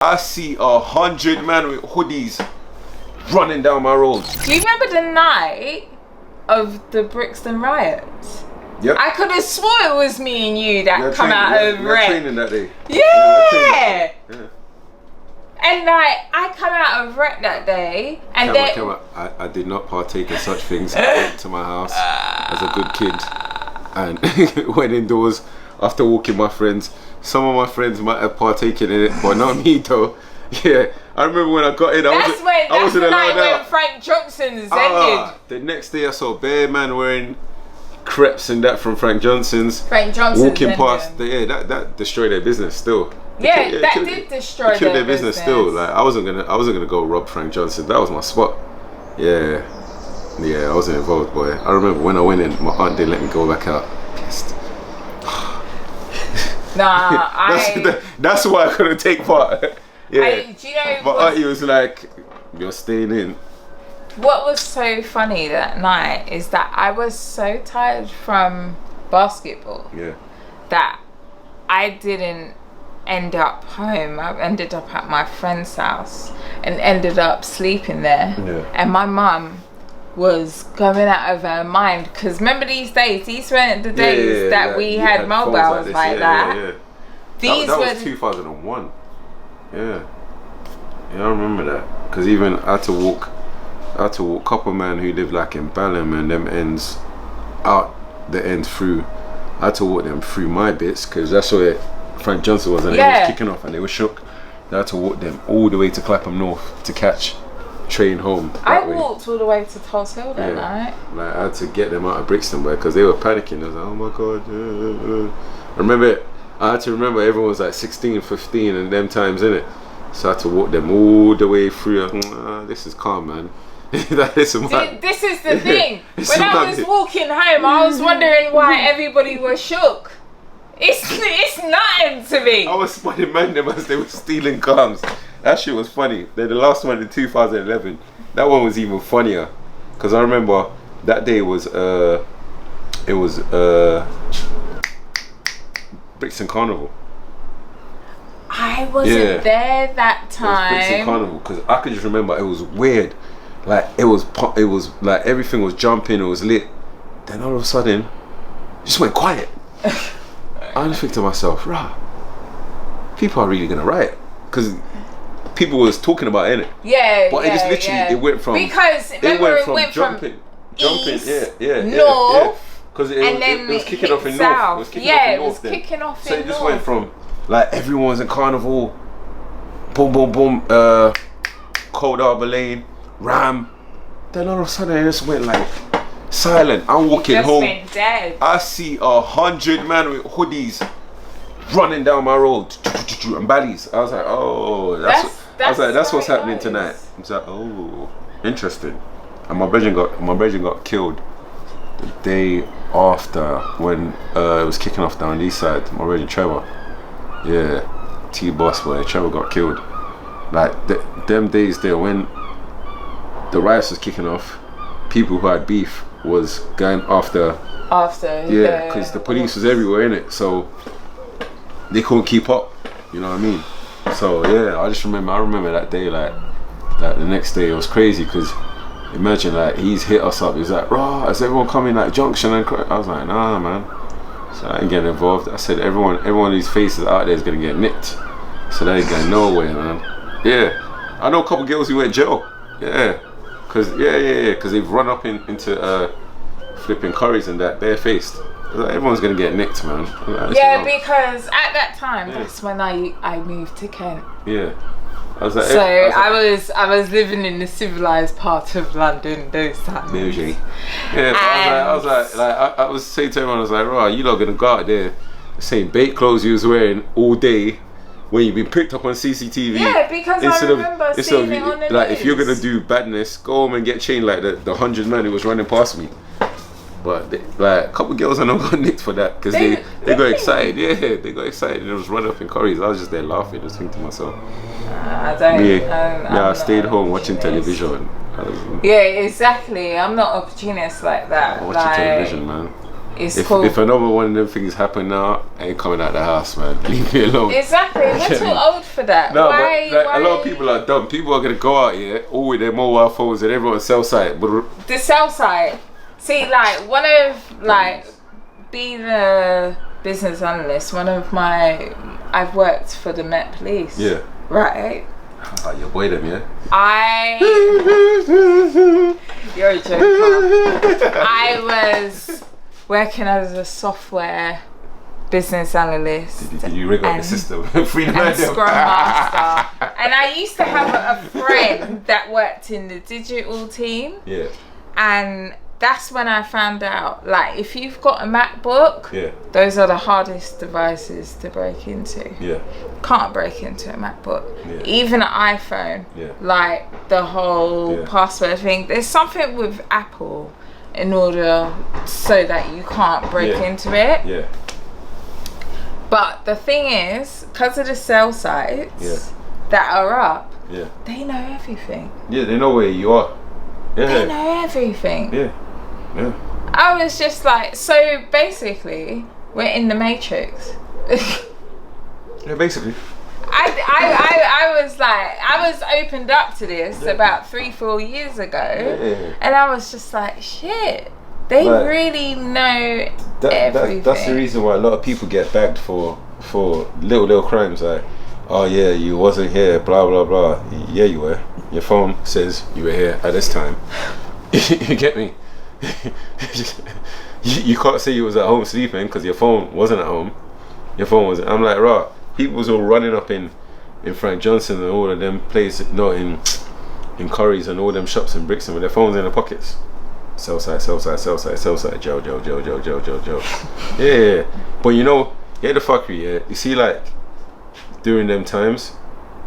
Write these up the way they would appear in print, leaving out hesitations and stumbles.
I see 100 man with hoodies running down my road. Do you remember the night of the Brixton Riots? Yep. I could have swore it was me and you that come out of rec. training that day. Yeah. And like, I come out of rec that day, and I did not partake in such things. I went to my house as a good kid and went indoors after walking my friends. Some of my friends might have partaken in it, but not me though. Yeah, I remember when I got in, I wasn't allowed out. When Frank Johnson's ended. The next day I saw bare man wearing crepes and that from Frank Johnson's. Walking past, that destroyed their business still. That did destroy their business still. Like I wasn't gonna go rob Frank Johnson. That was my spot. Yeah, I wasn't involved, boy. I remember when I went in, my aunt didn't let me go back out. Pissed. That's why I couldn't take part. Yeah, do you know my auntie was like, "You're staying in." What was so funny that night is that I was so tired from basketball. Yeah. That I didn't end up home. I ended up at my friend's house and ended up sleeping there. Yeah. And my mum was going out of her mind, because remember these days, these weren't the days that we had mobiles like that. Yeah. These that were was 2001. Yeah, I remember that, because even I had to walk couple man who lived like in Balham and them ends out the end through. I had to walk them through my bits, because that's where Frank Johnson was, and they was kicking off and they were shook. I had to walk them all the way to Clapham North to catch train home. I walked all the way to Tulse Hill that night. Like I had to get them out of Brixton, because they were panicking. I was like, oh my god. I had to remember everyone was like 16, 15 and them times, innit? So I had to walk them all the way through. This is calm, man. This is the thing. When I was walking home, I was wondering why everybody was shook. It's nothing to me. I was spotting man them as they were stealing cars. That shit was funny. The last one in 2011, that one was even funnier, because I remember that day was Brixton Carnival. I wasn't there that time. It was Brixton Carnival, because I could just remember it was weird. Like it was like everything was jumping, it was lit. Then all of a sudden, it just went quiet. I just think to myself, rah, people are really gonna riot, because people was talking about it. Yeah, but it just literally it went from jumping, north, because it was kicking off in north. It was kicking off in north. So it just went from like everyone's in carnival, boom, boom, boom, Cold Harbour Lane, Ram. Then all of a sudden it just went like silent. I'm walking home. Went dead. I see 100 man with hoodies running down my road and baddies. I was like, oh, that's what's happening tonight. I was like, oh, interesting. And my brother got killed the day after, when it was kicking off down the east side. My brother Trevor, T-Boss boy, Trevor got killed. Like them days there, when the riots was kicking off, people who had beef was going after, because the police was everywhere in it, so they couldn't keep up, you know what I mean? So I remember that day, like the next day it was crazy, because imagine, like, he's hit us up, he's like, raw, is everyone coming like Junction? And I was like, nah man, so I ain't getting involved. I said everyone of these faces out there is gonna get nicked, so they ain't going nowhere, man. I know a couple girls who went jail, because they've run up into flipping curries and that barefaced. Like, everyone's gonna get nicked, man. Like, because at that time, that's when I moved to Kent. I was like, I was living in the civilized part of London those times. I was saying to everyone, I was like, right, you lot gonna go out there, the same bait clothes you was wearing all day, when you've been picked up on CCTV. Yeah, because I remember seeing it on the like, news. if you're gonna do badness, go home and get chained like the 100 man who was running past me. But like a couple girls I know got nicked for that, because they got excited. Yeah, they got excited and it was running up in curries. I was just there laughing, just thinking to myself. I stayed home watching television. Yeah, exactly. I'm not opportunist like that. Watching television, man. It's cool. If another one of them things happen now, I ain't coming out the house, man. Leave me alone. Exactly. We're too old for that. No, why? A lot of people are dumb. People are gonna go out here all with their mobile phones and everyone's cell site. The cell site. See, being a business analyst, I've worked for the Met Police. Yeah. Right. Oh, your boy them, yeah? You're a joker. I was working as a software business analyst. Did you rig up the system? And Scrum Master. And I used to have a friend that worked in the digital team. Yeah. And that's when I found out, like, if you've got a MacBook, yeah, those are the hardest devices to break into. Yeah. Can't break into a MacBook. Yeah. Even an iPhone. Yeah. Like the whole password thing. There's something with Apple in order so that you can't break into it. Yeah. But the thing is, because of the cell sites that are up, they know everything. Yeah, they know where you are. Yeah. They know everything. Yeah. Yeah. I was just like, so basically, we're in the Matrix. Yeah, basically. I was opened up to this about 3-4 years ago, and I was just like, shit, they really know everything. That's the reason why a lot of people get bagged for little crimes, like, oh yeah, you wasn't here, blah blah blah. Yeah, you were. Your phone says you were here at this time. You get me? You can't say you was at home sleeping because your phone wasn't at home. Your phone wasn't. I'm like, raw. People was all running up in Frank Johnson and all of them places, no, in Curry's and all them shops in Brixton with their phones in their pockets. Sell side, Joe. Yeah. But you know, get the fuckery, yeah. You see, like, during them times,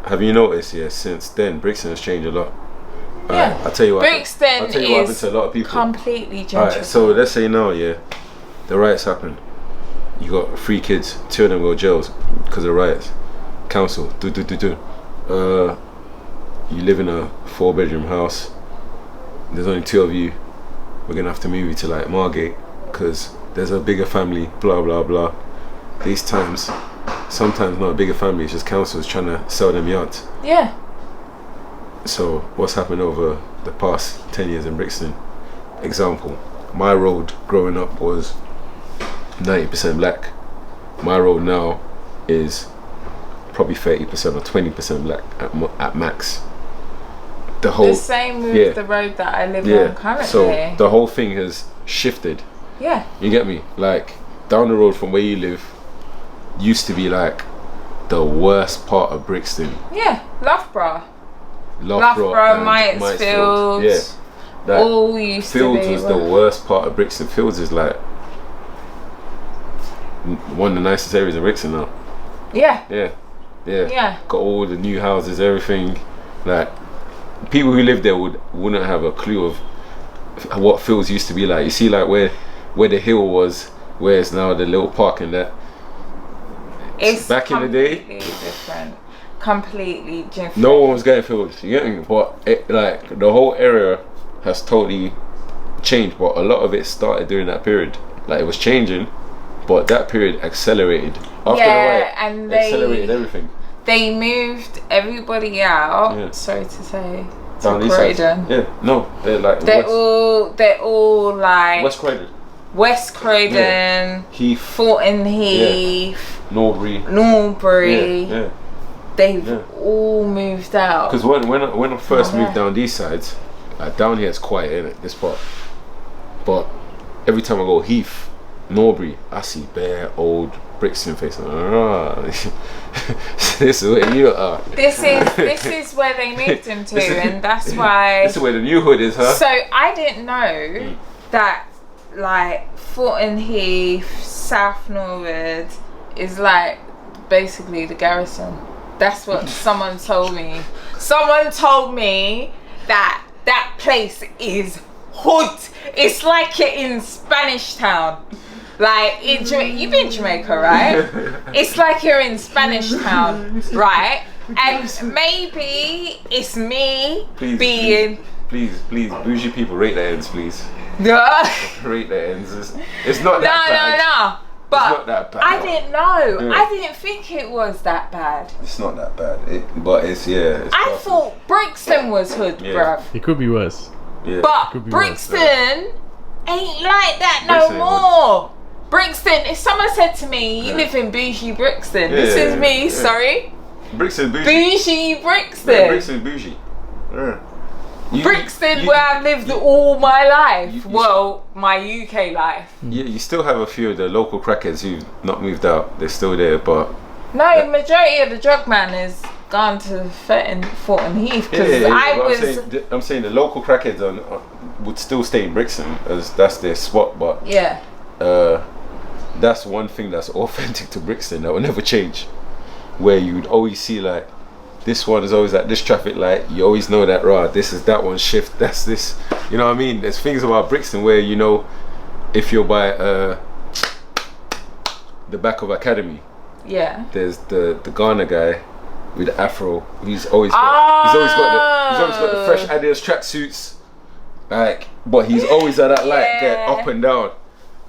have you noticed, since then, Brixton has changed a lot. Yeah. I'll tell you what. Brixton happened to a lot of people. Completely gentrified. Alright, so let's say now, the riots happen. You got 3 kids, 2 of them go jails because of riots. Council, you live in a 4-bedroom house. There's only 2 of you. We're gonna have to move you to like Margate because there's a bigger family. Blah blah blah. These times, sometimes not a bigger family. It's just councils trying to sell them yards. Yeah. So what's happened over the past 10 years in Brixton? Example, my road growing up was 90% black. My road now is probably 30% or 20% black at max. The same with the road that I live on currently. So the whole thing has shifted. Yeah. You get me? Like, down the road from where you live used to be like the worst part of Brixton. Yeah, Loughborough, Mansfield. Yeah. Like, all used Fields to be. was the worst part of Brixton. Fields is like one of the nicest areas in Brixton now. Yeah. Yeah. Got all the new houses, everything. Like, people who live there wouldn't have a clue of what Fields used to be like. You see, like where the hill was, where it's now the little park and that. It's back in the day, completely different. No one was getting Fields. You get me? But like the whole area has totally changed. But a lot of it started during that period. Like, it was changing, but that period accelerated. After the riot, and they accelerated everything. They moved everybody out. Yeah. Sorry to say. Down to Croydon. Yeah, no, they're all like West Croydon, Heath, Fulton Heath, Norbury. Yeah. They've all moved out. Because when I first moved down these sides, down here it's quiet, innit, this part. But every time I go Heath, Norbury, I see bare old Brixton face. This is where you are. This is where they moved him to, and that's why. This is where the new hood is, huh? So I didn't know that, like, Fulton Heath, South Norwood is like basically the garrison. That's what someone told me. Someone told me that place is hood. It's like you're in Spanish Town. Like, you've been to Jamaica, right? It's like you're in Spanish Town, right? And maybe it's me being please, bougie people, rate their ends, please. No. Rate their ends. It's not that bad. No. But it's not that bad. I didn't know. Yeah. I didn't think it was that bad. It's not that bad. But it's I thought Brixton was hood, bruv. It could be worse. Yeah. But Brixton ain't like that no more. Brixton, if someone said to me, you live in bougie Brixton, this is me, sorry. Brixton bougie. Bougie Brixton. Yeah, Brixton bougie. Yeah. Brixton, where I've lived all my life. My UK life. Yeah, you still have a few of the local crackheads who've not moved out. They're still there, but no, the majority of the drug man has gone to Fulton Heath because I'm saying the local crackheads would still stay in Brixton as that's their spot, but that's one thing that's authentic to Brixton that will never change. Where you'd always see like, this one is always at this traffic light. You always know that, this is that one shift. That's this. You know what I mean? There's things about Brixton where you know, if you're by the back of Academy, there's the Ghana guy with the afro. He's always got the fresh Adidas tracksuits, like, but he's always at that light going up and down.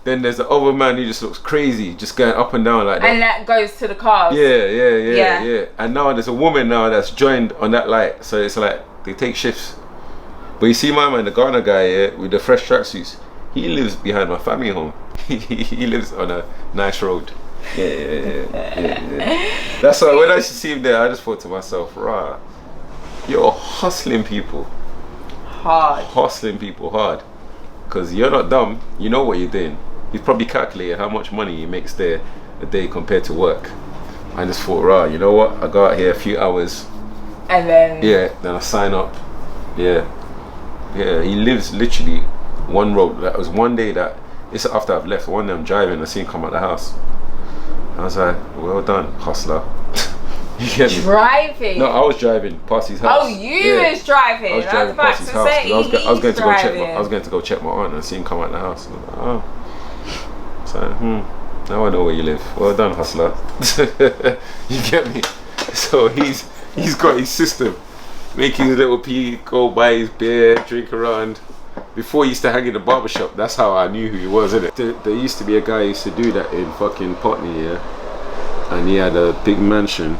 Then there's the other man who just looks crazy, just going up and down like that. And that goes to the cars. Yeah. And now there's a woman now that's joined on that light. So it's like, they take shifts. But you see my man, the Ghana guy with the fresh tracksuits, he lives behind my family home. He lives on a nice road. Yeah. That's why when I see him there, I just thought to myself, you're hustling people. Hustling people hard. Because you're not dumb, you know what you're doing. He's probably calculated how much money he makes there a day compared to work. I just thought, you know what? I go out here a few hours. And then... then I sign up. Yeah, he lives literally one road. That was one day that, it's after I've left, one day I'm driving, I see him come out the house. I was like, well done, hustler. You get me? Driving? No, I was driving past his house. Oh, you was driving? I was driving past his house. I was going to go check my aunt and see him come out the house. I was like, oh. So, now I know where you live. Well done, hustler. You get me? So he's got his system. Making his little pee, go buy his beer, drink around. Before he used to hang in the barbershop, that's how I knew who he was, innit? There used to be a guy who used to do that in fucking Putney, and he had a big mansion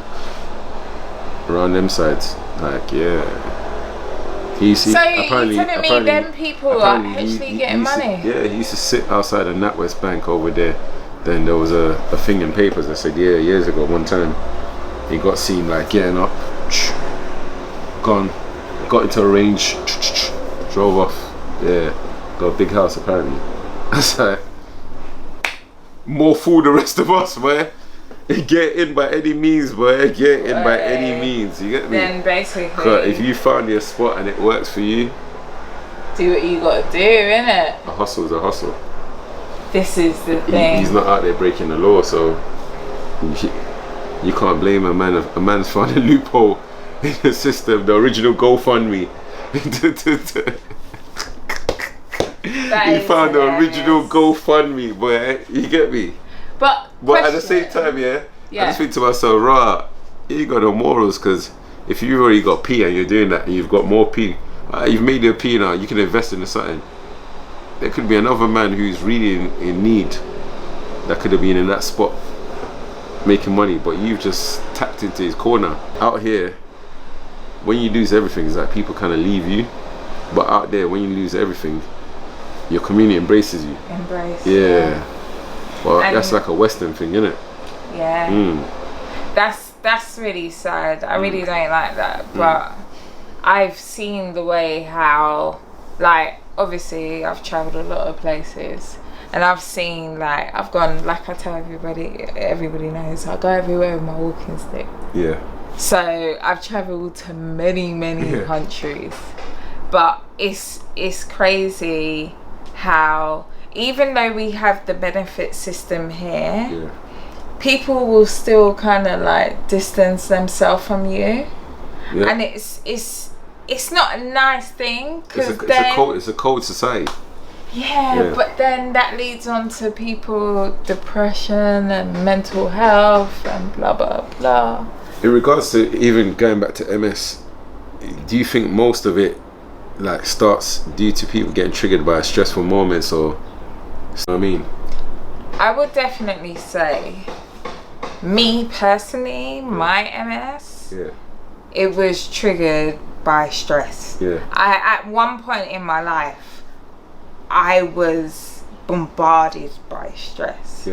around them sides, like so you're telling me them people are actually getting money? He used to sit outside of NatWest Bank over there. Then there was a thing in papers that said years ago, one time he got seen like getting up, gone, got into a range, drove off. Got a big house apparently. That's like, more fool the rest of us, man. Get in by any means, boy. Get in by any means. You get me? Then basically, if you found your spot and it works for you, do what you gotta do, innit? A hustle's a hustle. This is the thing. He's not out there breaking the law, so you can't blame a man. A man's found a loophole in the system. The original GoFundMe. He found the original GoFundMe, boy. You get me? But at the same time, I just think to myself, you got no morals, because if you've already got P and you're doing that and you've got more P, you've made your P now, you can invest into something. There could be another man who's really in need that could have been in that spot making money, but you've just tapped into his corner. Out here, when you lose everything, it's like people kind of leave you, but out there, when you lose everything, your community embraces you. Well, that's like a Western thing, isn't it? That's really sad. I really don't like that, but I've seen the way how, like, obviously I've travelled a lot of places, and I've seen, like, I've gone, like I tell everybody knows, I go everywhere with my walking stick. So I've travelled to many countries, but it's crazy how, even though we have the benefit system here, people will still kind of like distance themselves from you, and it's not a nice thing, because it's a cold society. But then that leads on to people depression and mental health and blah blah blah. In regards to even going back to MS, do you think most of it like starts due to people getting triggered by stressful moments, or you know what I mean? I would definitely say, me personally, my MS, it was triggered by stress. At one point in my life, I was bombarded by stress.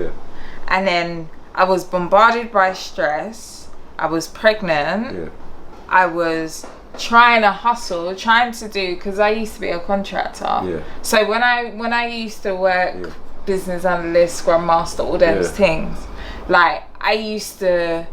And then I was bombarded by stress. I was pregnant. I was trying to hustle, trying to do, because I used to be a contractor. So when I used to work business analyst, scrum master, all those things, like I used to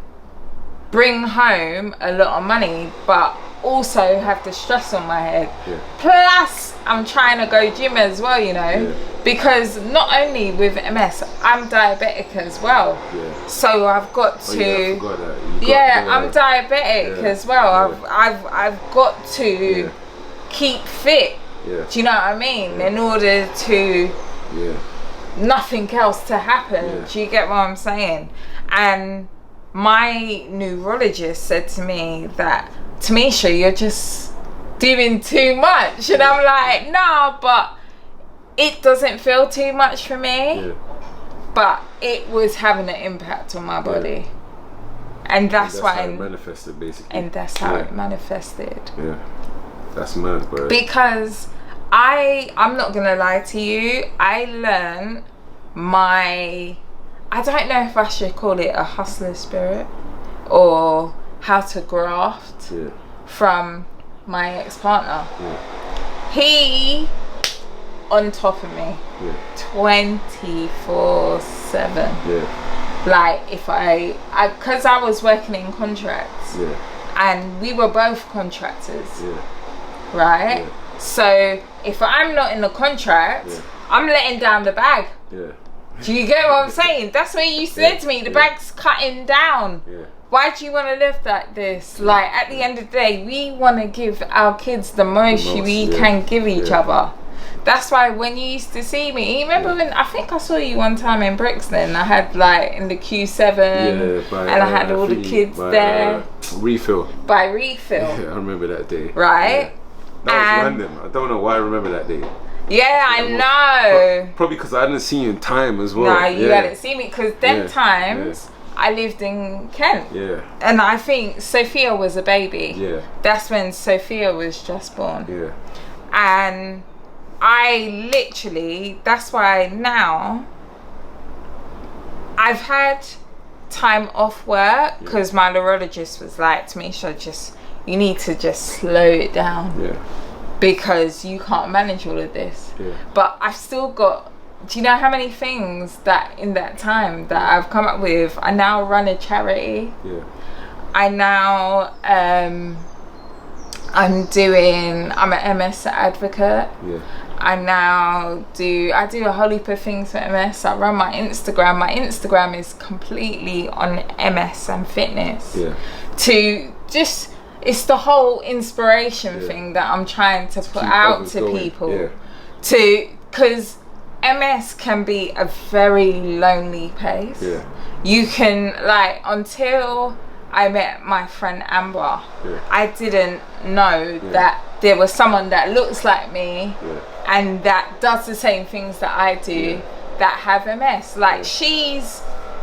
bring home a lot of money, but also have the stress on my head. Plus I'm trying to go gym as well, you know, because not only with MS, I'm diabetic as well. So I've got to I'm diabetic as well. I've got to keep fit. Do you know what I mean? In order to nothing else to happen. Do you get what I'm saying? And my neurologist said to me that, Tamisha, you're just doing too much. And I'm like, no, but it doesn't feel too much for me. But it was having an impact on my body. And that's why it manifested, basically. And that's how it manifested. That's mad, bro. Because I'm not gonna lie to you, I learned I don't know if I should call it a hustler spirit or how to graft from my ex-partner. He on top of me 24/7. Like if I because I was working in contracts and we were both contractors, right? So if I'm not in the contract, I'm letting down the bag. Do you get what I'm saying? That's what you said to me. The bag's cutting down. Why do you want to live like this? Like at the end of the day, we want to give our kids the most we can give each other. That's why when you used to see me, you remember when I think I saw you one time in Brixton, I had like in the Q7 and I had all the kids there. Refill. By Refill. I remember that day. Right? That was random. I don't know why I remember that day. Yeah, I know. Probably because I hadn't seen you in time as well. No, you hadn't seen me because them times I lived in Kent. And I think Sophia was a baby. That's when Sophia was just born. And I literally, that's why now I've had time off work because my neurologist was like, Tamisha, you need to just slow it down. Because you can't manage all of this. But I've still got, do you know how many things that in that time that I've come up with? I now run a charity. I now I'm an MS advocate. I do a whole heap of things for MS. I run my Instagram. My Instagram is completely on MS and fitness. To just, it's the whole inspiration thing that I'm trying to put out to people. Because MS can be a very lonely place. You can, like, until I met my friend Amber, I didn't know that there was someone that looks like me and that does the same things that I do that have MS. Like she's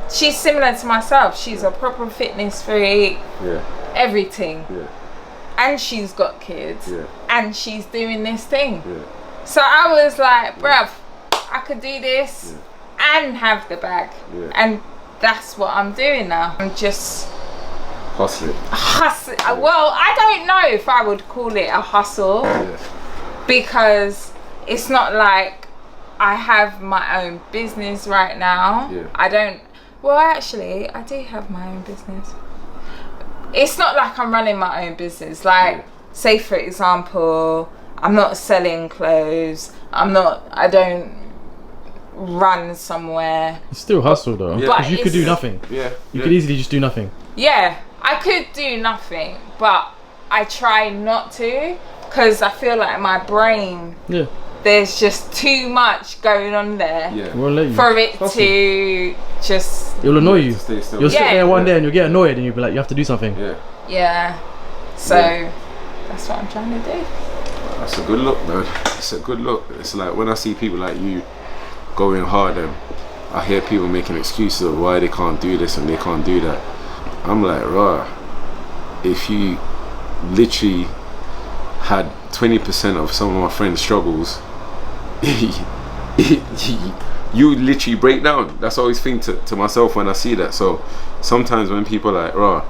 similar to myself. She's a proper fitness freak, everything. And she's got kids and she's doing this thing. So I was like, bruv, I could do this and have the bag. And that's what I'm doing now. I'm just hustling. Well, I don't know if I would call it a hustle because it's not like I have my own business right now. I don't. Well, actually, I do have my own business. It's not like I'm running my own business. Like, say for example, I'm not selling clothes. I don't run somewhere. It's still hustle though. Because you could do nothing. You could easily just do nothing. Yeah, I could do nothing, but I try not to because I feel like my brain, there's just too much going on there for it to just... It'll annoy you. You'll sit there one day and you'll get annoyed and you'll be like, you have to do something. So that's what I'm trying to do. That's a good look, man. It's a good look. It's like when I see people like you going hard and I hear people making excuses of why they can't do this and they can't do that. I'm like, rah, if you literally had 20% of some of my friends' struggles, you literally break down. That's always think to myself when I see that. So sometimes when people are like, rah,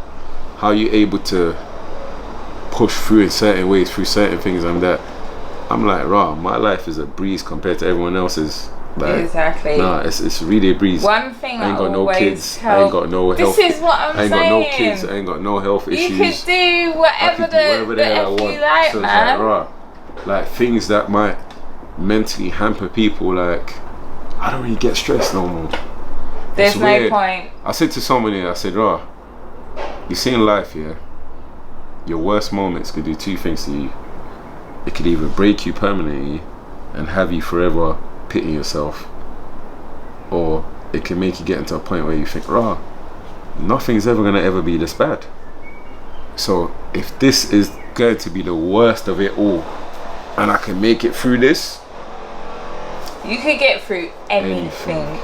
how are you able to push through in certain ways, through certain things and that, I'm like, rah, my life is a breeze compared to everyone else's. Like, exactly. Nah, it's really a breeze. One thing I ain't got no kids. Help. I ain't got no health. This is what I'm saying. I ain't got no kids. I ain't got no health issues. You could do whatever the hell I want. You like, so man. Like things that might mentally hamper people. Like I don't really get stressed no more. There's no point. I said to somebody, I said, rah, you see in life, yeah, your worst moments could do two things to you. It could either break you permanently and have you forever pity yourself, or it can make you get into a point where you think, rah, nothing's ever gonna ever be this bad. So if this is going to be the worst of it all and I can make it through this, you could get through anything.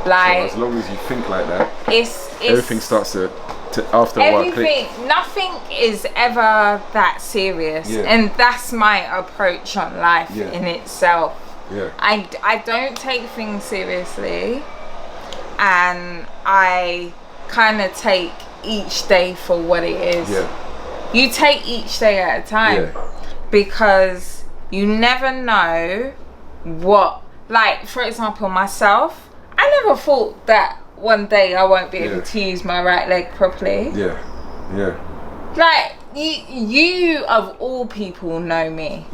Like, so as long as you think like that, it's everything starts to after a while click. Nothing is ever that serious, and that's my approach on life in itself. I don't take things seriously, and I kind of take each day for what it is. You take each day at a time, because you never know what, like for example myself, I never thought that one day I won't be able to use my right leg properly. Like you of all people know me.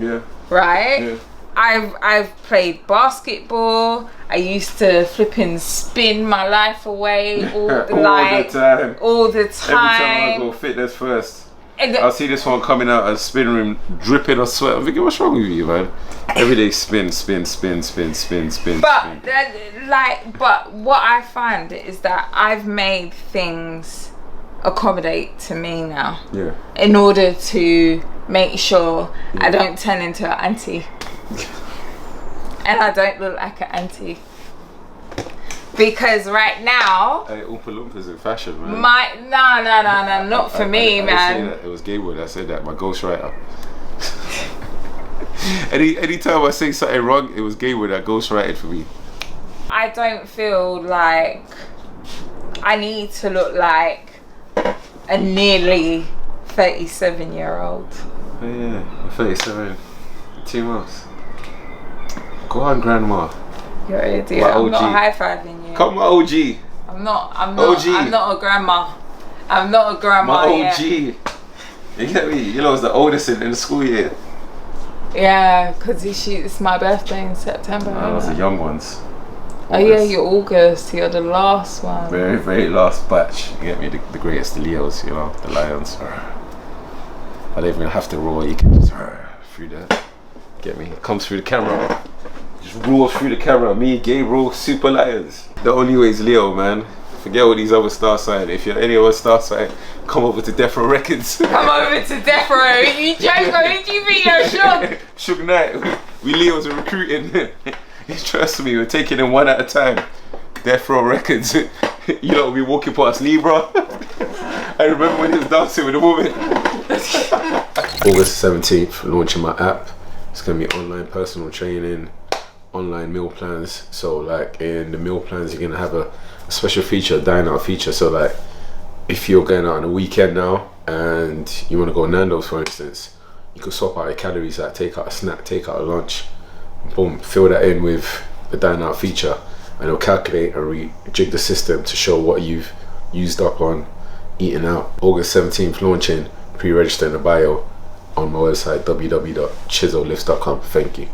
Right? I've played basketball. I used to flipping spin my life away all the time. Every time I go fitness first, I'll see this one coming out of the spin room dripping of sweat. I'm thinking, what's wrong with you, man? Every day spin. But what I find is that I've made things accommodate to me now. In order to make sure I don't turn into an auntie. And I don't look like an auntie. Because right now, hey, Oompa Loompas in fashion, man. No, not for me, man. I say that. It was Gabriel that said that, my ghostwriter. Anytime I say something wrong, it was Gabriel that ghostwrited for me. I don't feel like I need to look like a nearly 37-year-old. Oh yeah, I'm 37. 2 months. Go on, grandma. You're an idiot. I'm not high-fiving you. Come on, OG. I'm not a grandma. I'm not a grandma. My OG. Yet. You get me? You know, I was the oldest in the school year. Yeah, because it's my birthday in September. No, those are young ones. Oh yeah, you're August. You're the last one. Very, very last batch. You get me? The greatest, the Leos, you know, the Lions. I don't even have to roar. You can just through that. Get me? It comes through the camera. Just roars through the camera. Me, Gabriel, Super Lions. The only way is Leo, man. Forget all these other star signs. If you're any other star sign, come over to Death Row Records. Come over to Death Row. You joke, who do you think you're Suge? Suge Knight. We Leos are recruiting. Trust me, we're taking them one at a time. Death Row Records. You know, we walking past Libra. I remember when he was dancing with a woman. August 17th, launching my app. It's gonna be online personal training, online meal plans. So like in the meal plans, you're gonna have a special feature, a dine out feature. So like if you're going out on a weekend now and you wanna go Nando's for instance, you could swap out your calories, like take out a snack, take out a lunch, boom, fill that in with the dine out feature and it'll calculate and rejig the system to show what you've used up on eating out. August 17th launching, pre-register in the bio on my website www.chiselifts.com. Thank you.